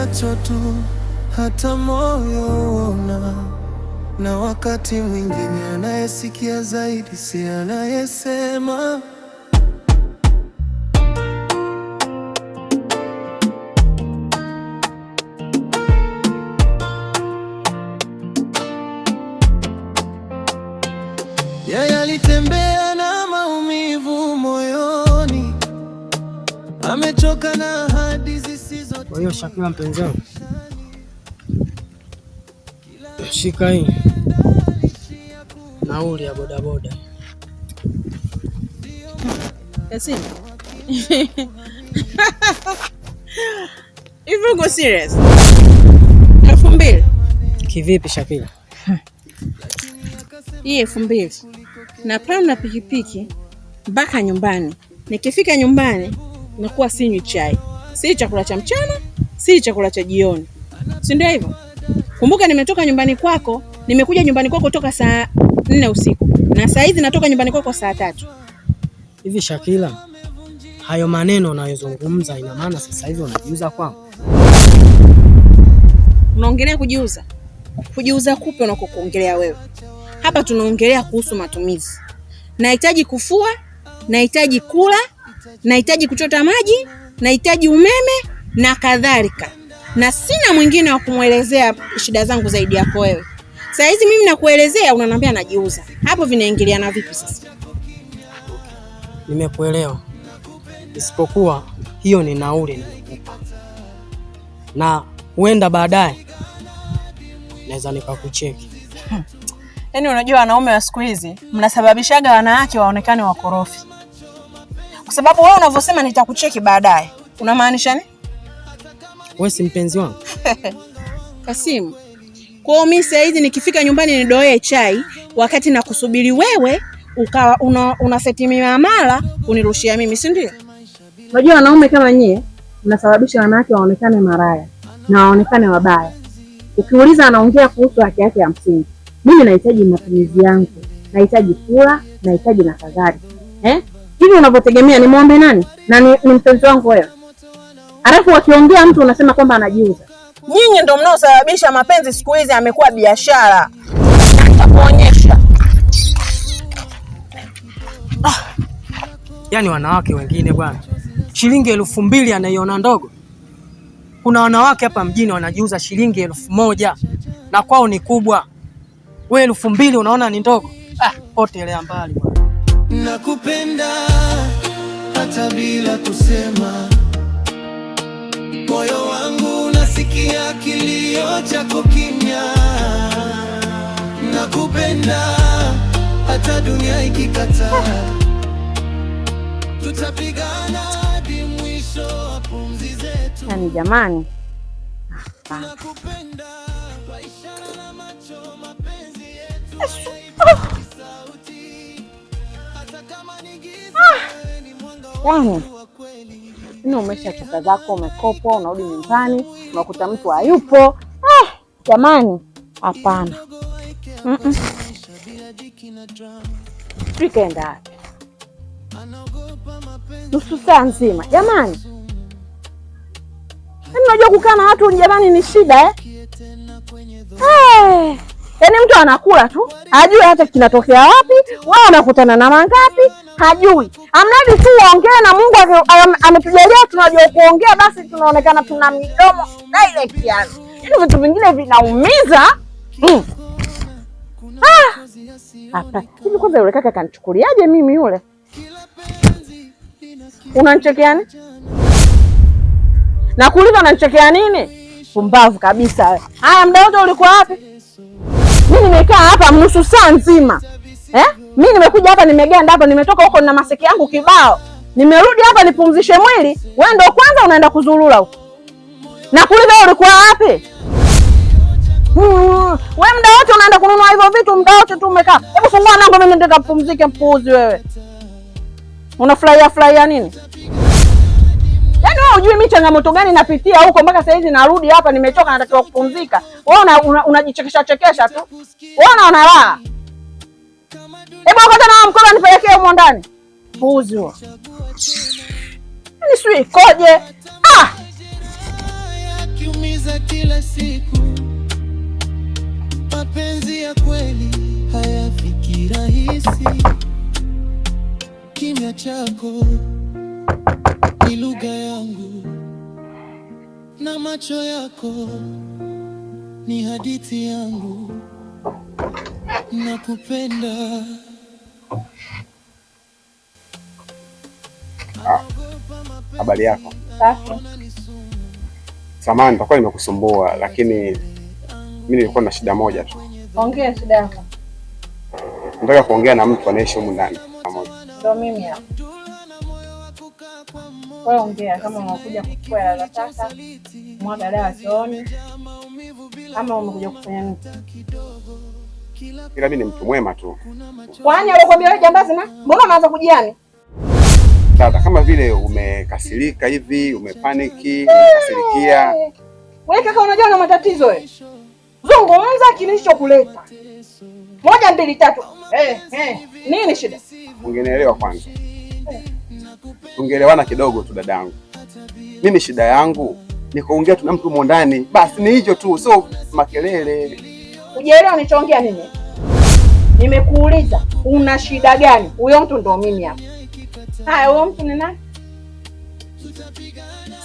macho tu, hata moyo una. Na wakati mwingine anayesikia zaidi si anayesema. Yeye alitembea na maumivu moyoni, amechoka na ahadi zisizo. Kwa hiyo Shakila, mpenzi wangu, shika hii nauli ya bodaboda. Kasim. Hivi uko serious? 2000. Kivipi Shakila? Hii 2000. Napanda pikipiki mpaka nyumbani. Nikifika nyumbani nakuwa sinywi chai. Si chakula cha mchana, si chakula cha jioni. Si ndio hivyo? Kumbuka nimetoka nyumbani kwako, nimekuja nyumbani kwako toka saa 4 usiku. Na saa hizi natoka nyumbani kwako saa 3. Hivi Shakila, hayo maneno unayozungumza ina maana sasa hivi unajiuza kwangu? Unaongelea kujiuza? Kujiuza kupi unakokuongelea wewe? Hapa tunaongelea kuhusu matumizi. Nahitaji kufua, nahitaji kula, nahitaji kuchota maji, nahitaji umeme na kadhalika. Na sina mwingine wa kumuelezea shida zangu zaidi yako wewe. Sasa hizi mimi nakuelezea unaniambia najiuza. Hapo vinaingiliana vipi sasa? Nimekuelewa. Isipokuwa hiyo ni nauli nimekupa. Na huenda baadaye naweza nikakucheki. Yaani unajua wanaume wa siku hizi mnasababishaga wanawake waonekane wakorofi. Kwa sababu wewe unavyosema nitakucheki baadaye, unamaanisha nini? Wewe si mpenzi wangu? Kasim. Kwa mimi sasa hizi nikifika nyumbani nidoe chai wakati nakusubiri wewe ukawa unaseti miamala unirushia mimi, si ndio? Unajua wanaume kama nyie mnasababisha wanawake waonekane maraya na waonekane wabaya. Ukiuliza anaongea kuhusu haki yake ya msingi. Mimi nahitaji matumizi yangu, nahitaji kula, nahitaji na kadhalika. Hivi unavyotegemea ni muombe nani? Na ni mpenzi wangu wewe. Alafu wakiongea mtu unasema kwamba anajiuza. Nyinyi ndio mnaosababisha mapenzi siku hizi amekuwa biashara. Nitakuonyesha. Yaani wanawake wengine bwana, shilingi 2000 anaiona ndogo. Kuna wanawake hapa mjini wanajiuza shilingi 1000 na kwao ni kubwa. Wewe 2000 unaona ni ndogo? Potelea mbali bwana. Nakupenda hata bila kusema. Moyo wangu unasikia kilio chako kimya. Nakupenda hata dunia ikikataa. Tutapigana hadi mwisho wa pumzi zetu. Yaani jamani. Nakupenda kwa ishara na macho, mapenzi yetu sauti. Hata kama ni giza ni mwanga wa kweli. Ni umeshachoka zako, umekopa, unarudi nyumbani, unakuta mtu hayupo. Jamani, hapana. Tukaenda wapi? Nusu saa nzima. Jamani. Unajua kukaa na watu jamani ni shida Yaani mtu anakula tu, hajui hata kinatokea wapi, wao wanakutana na mangapi, hajui. Amnadi tu waongee na Mungu ametujalia tunajua kuongea, basi tunaonekana tuna midomo direct yani. Hivi vitu vingine vinaumiza. Hapa. Hivi kwanza yule kaka kanichukuliaje mimi yule? Unanichekea nini? Na kuuliza unanichekea nini? Pumbavu kabisa wewe. Haya, muda wote ulikuwa wapi? Mimi nimekaa hapa nusu saa nzima. Mimi nimekuja hapa nimeganda hapa, nimetoka huko na maseki yangu kibao. Nimerudi hapa nipumzishe mwili, wewe ndio kwanza unaenda kuzurura huko. Na kuuliza ulikuwa wapi? Wewe muda wote unaenda kununua hivyo vitu, muda wote tu umekaa. Hebu fungua lango mimi nenda kupumzike, mpuuzi wewe. Unafurahia nini? Yaani wewe unajui mimi changamoto gani napitia huko mpaka sasa hizi narudi hapa nimechoka natakiwa kupumzika. Wewe unajichekesha chekesha tu. Wewe unaona raha. Hebu kwanza na mkono nipelekee huko ndani. Mpuuzi wewe. Ni sui koje? najiumiza kila siku. Mapenzi ya kweli hayafiki rahisi. Kimya chako ni lugha yangu, na macho yako ni hadithi yangu. Nakupenda. Habari yako? Safi. Samahani, nitakuwa nimekusumbua, lakini mimi nilikuwa na shida moja tu. Ongea shida yako. Nataka kuongea na mtu anaishi humu ndani. Ndio mimi hapa. Wewe ongea kama unakuja kuchukua hela sasa, mwaga dawa chooni, ama umekuja kufanya nini? Ila mimi ni mtu mwema tu. Kwani alikwambia wewe jambazi na? Mbona unaanza kujiani? Dada, kama vile umekasirika hivi, umepaniki, umekasirikia. Wewe kaka unajua una matatizo wewe. Zungumza kilichokuleta. 1 2 3. Nini shida? Ungenielewa kwanza. Ungeelewana kidogo tu dadangu. Mimi shida yangu ni kuongea tu na mtu humo ndani. Basi ni hicho tu, sio makelele. Unaelewa nilichoongea nini? Nimekuuliza una shida gani? Huyo mtu ndo mimi hapa. Haya, huyo mtu ni nani?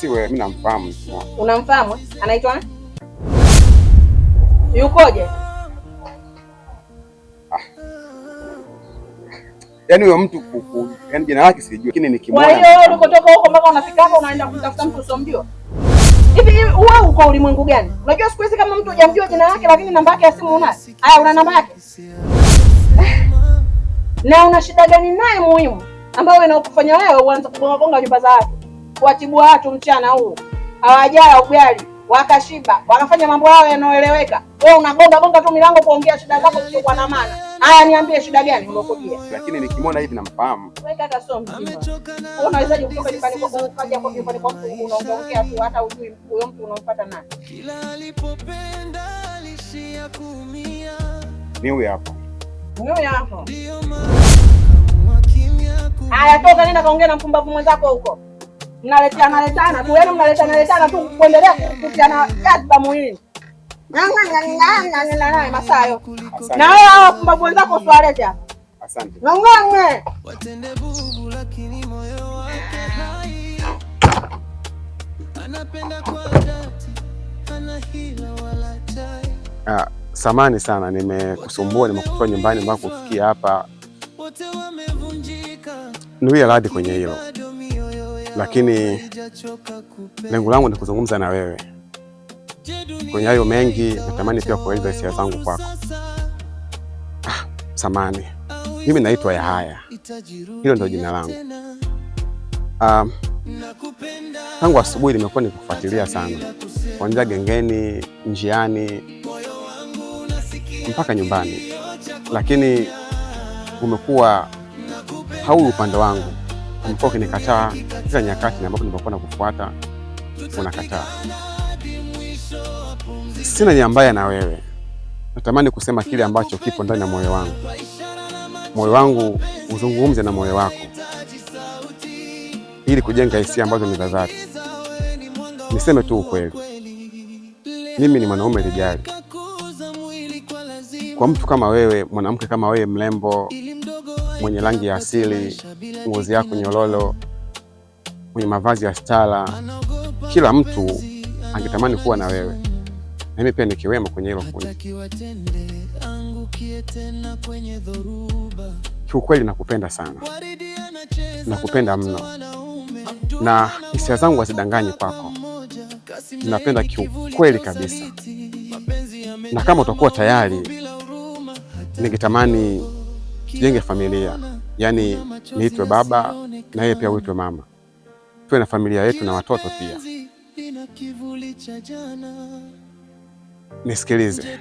Si wewe, mimi namfahamu. Unamfahamu? Anaitwa nani? Yukoje? Yaani huyo mtu yaani jina lake sijui, lakini nikimwona. Kwa hiyo ulikotoka huko mpaka unafika hapa unaenda kutafuta mtu usomjua? Hivi wewe uko ulimwengu gani? Unajua siku hizi kama mtu hujamjua jina lake lakini namba yake ya simu unayo. Haya, una namba yake? Na una shida gani naye muhimu ambayo inakufanya wewe uanze kugonga nyumba za watu, kuwatibu watu mchana huu? Hawajala ugali, wakashiba, wakafanya mambo yao yanayoeleweka. Wewe unagonga tu milango kuongea shida zako sio kwa maana. Haya, niambie shida gani ulokojia? Lakini nikimwona hivi namfahamu. Wewe kaka sio mzima. Wewe unawezaje kutoka nyumbani kwako ukaja kwa nyumbani kwa mtu unaongea tu hata hujui huyo mtu unampata nani? Kila alipopenda alishia kuumia. Ni huyu hapa. Wewe hapo. Haya, toka nenda kaongea na mpumbavu mwenzako huko. Mnaletana tu, yaani mnaletana tu kuendelea kukutiana jazba muhimu. Naye Masayo. Na wewe hao wapumbavu wenzako usiwalete hapa. Asante. Ng'ang'ane. Watende bubu lakini moyo wake hai. Anapenda kwa dhati, hana hila wala chai. Samahani sana, nimekusumbua, nimekutoa nyumbani mpaka kufikia hapa. Wote wamevunjika. Niwie radhi kwenye hilo, lakini lengo langu ni kuzungumza na wewe kwenye hayo mengi. Natamani pia kueleza hisia zangu kwako. Samahani, mimi naitwa Yahaya, hilo ndio jina langu. Tangu asubuhi nimekuwa nikufuatilia sana, kuanzia gengeni, njiani mpaka nyumbani, lakini umekuwa haui upande wangu. Umekuwa ukinikataa kila nyakati ambapo nimekuwa nakufuata, unakataa. Sina nia mbaya na wewe, natamani kusema kile ambacho kipo ndani ya moyo wangu. Moyo wangu uzungumze na moyo wako ili kujenga hisia ambazo ni za dhati. Niseme tu ukweli, mimi ni mwanaume lijali. Kwa mtu kama wewe, mwanamke kama wewe, mrembo, mwenye rangi ya asili, ngozi yako nyololo, mwenye mavazi ya stara, kila mtu angetamani kuwa na wewe. Na mimi pia nikiwemo kwenye hilo kundi. Kiukweli nakupenda sana, nakupenda mno, na hisia zangu hazidanganyi kwako. Ninapenda kiukweli kabisa, na kama utakuwa tayari, ningetamani tujenge familia, yaani niitwe baba na yeye pia uitwe mama, tuwe na familia yetu na watoto pia. Nisikilize,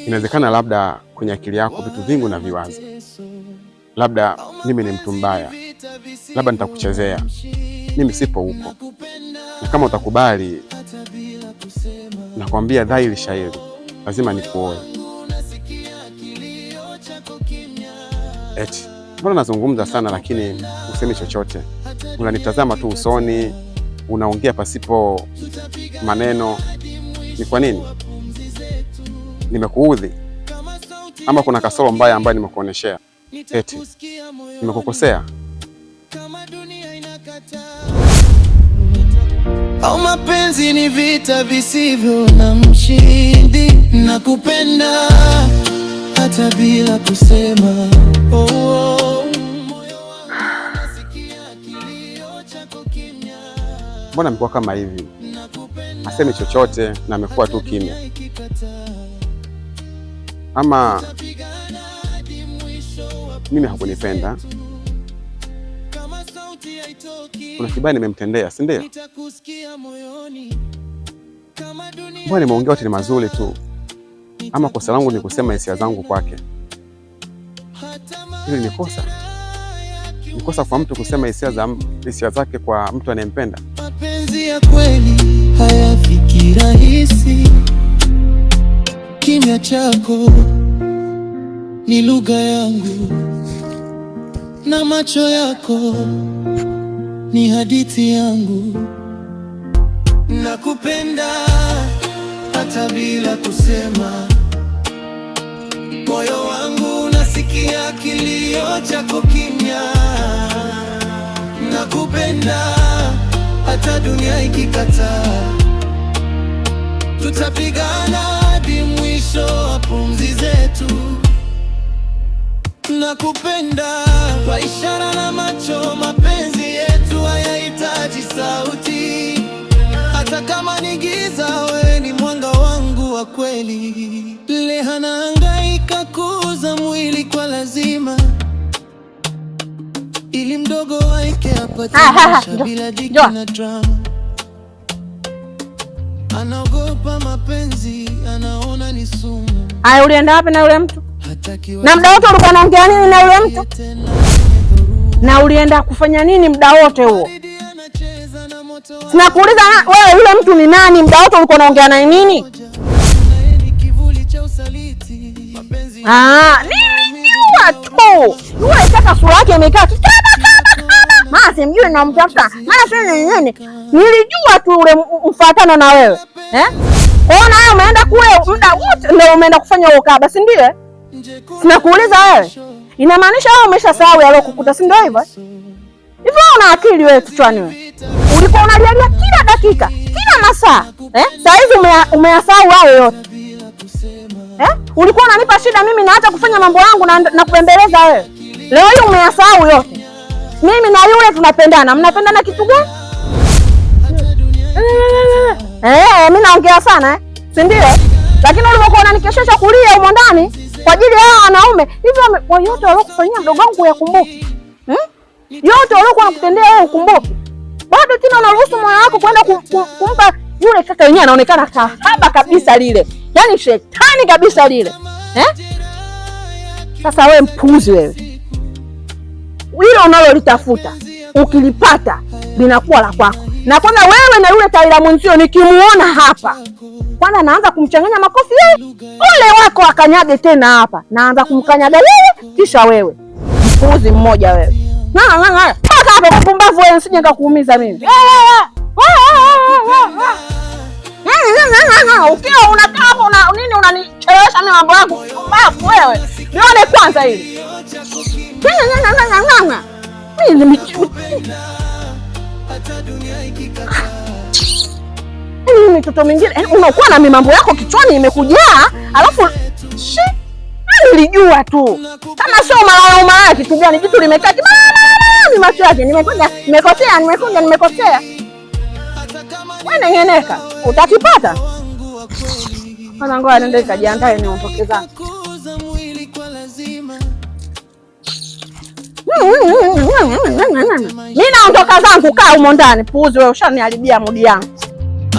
inawezekana labda kwenye akili yako vitu vingi unaviwaza, labda mimi ni mtu mbaya, labda nitakuchezea. Mimi sipo huko, na kama utakubali, nakwambia dhahiri shahiri, lazima nikuoe. Eti mbona nazungumza sana lakini usemi chochote? Unanitazama tu usoni, unaongea pasipo maneno. Ni kwa nini? Nimekuudhi ama kuna kasoro mbaya ambayo nimekuoneshea? Eti nimekukosea? Au mapenzi ni vita visivyo na mshindi? Nakupenda hata bila kusema. Mbona amekuwa kama hivi? Aseme chochote na amekuwa tu kimya. Ama mimi hakunipenda? Kuna kibaya nimemtendea, si ndio? Mbona nimeongea yote ni mazuri tu? Ama kosa langu ni kusema hisia zangu kwake? Hili ni kosa? Ni kosa kwa mtu kusema hisia zake kwa mtu anayempenda? Mapenzi ya kweli hayafiki rahisi. Kimya chako ni lugha yangu na macho yako ni hadithi yangu. Nakupenda hata bila kusema. Moyo wangu unasikia kilio chako kimya. Nakupenda hata dunia ikikataa. Tutapigana hadi mwisho wa pumzi zetu. Nakupenda kwa ishara na macho. Mapenzi yetu hayahitaji sauti. Hata kama ni giza, wewe ni mwanga wangu wa kweli. Leo nahangaika kuuza mwili kwa lazima, ili mdogo wake apate maisha bila dhiki na drama. Anaogopa mapenzi, anaona ni sumu. Aya, ulienda wapi na yule mtu? Na muda wote ulikuwa unaongea nini na yule mtu? Na ulienda kufanya nini muda wote huo? Sinakuuliza wewe, yule mtu ni nani? Muda wote ulikuwa unaongea naye nini? Nilijua tu. Yule sasa sura yake imekaa maana simjui na mtafuta. Maana sasa nini? Nilijua tu ule mfuatana na wewe. Ona wewe umeenda kule muda wote ndio umeenda kufanya ukaba, si ndio? Sinakuuliza wewe. Inamaanisha wewe umeshasahau yalokukuta, si ndio hivyo? Hivyo una akili wewe kichwani wewe. Ulikuwa unalialia kila dakika, kila masaa. Saa hizi umeyasahau hayo yote. Ulikuwa unanipa shida mimi na hata kufanya mambo yangu na kupembeleza wewe. Leo hii umeyasahau yote. Mimi na yule tunapendana. Mnapendana kitu gani? Mimi naongea sana si ndio? Lakini ulivyokuwa unanikeshesha kulia huko ndani kwa ajili ya wanaume, hivyo kwa yote walokufanyia mdogo wangu yakumbuki. Yote waliokuwa wanakutendea wewe ukumbuki. Bado tena unaruhusu moyo wako kwenda kumpa yule kaka yenyewe anaonekana kahaba kabisa lile. Yaani shetani kabisa lile. Sasa wewe mpuzi wewe. Hilo unalolitafuta ukilipata linakuwa la kwako. Na kwanza wewe na yule Taila mwenzio nikimuona hapa, kwanza naanza kumchanganya makofi yeye. Ule wako akanyage tena hapa. Naanza kumkanyaga yeye kisha wewe. Mpuzi mmoja wewe. Toka hapo mpumbavu wewe, usije nikakuumiza mimi. Ukiwa unakaa hapo nini unanichelewesha mimi mambo yangu? Mpumbavu wewe. Nione kwanza hili. Mimi mtoto mwingine unakuwa na mambo yako kichwani imekujaa, alafu nilijua tu. Kama sio malala kitu gani kitu limekaa ni macho yake nimekosea. Wewe ngeneka utakipata. Ana ngoja nende kajiandae niondoke zangu. Mimi naondoka zangu, kaa humo ndani. Puuzi wewe, ushaniharibia mudi yangu.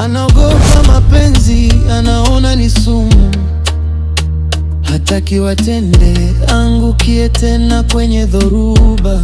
Anaogopa mapenzi, anaona ni sumu. Hataki watende, angukie tena kwenye dhoruba.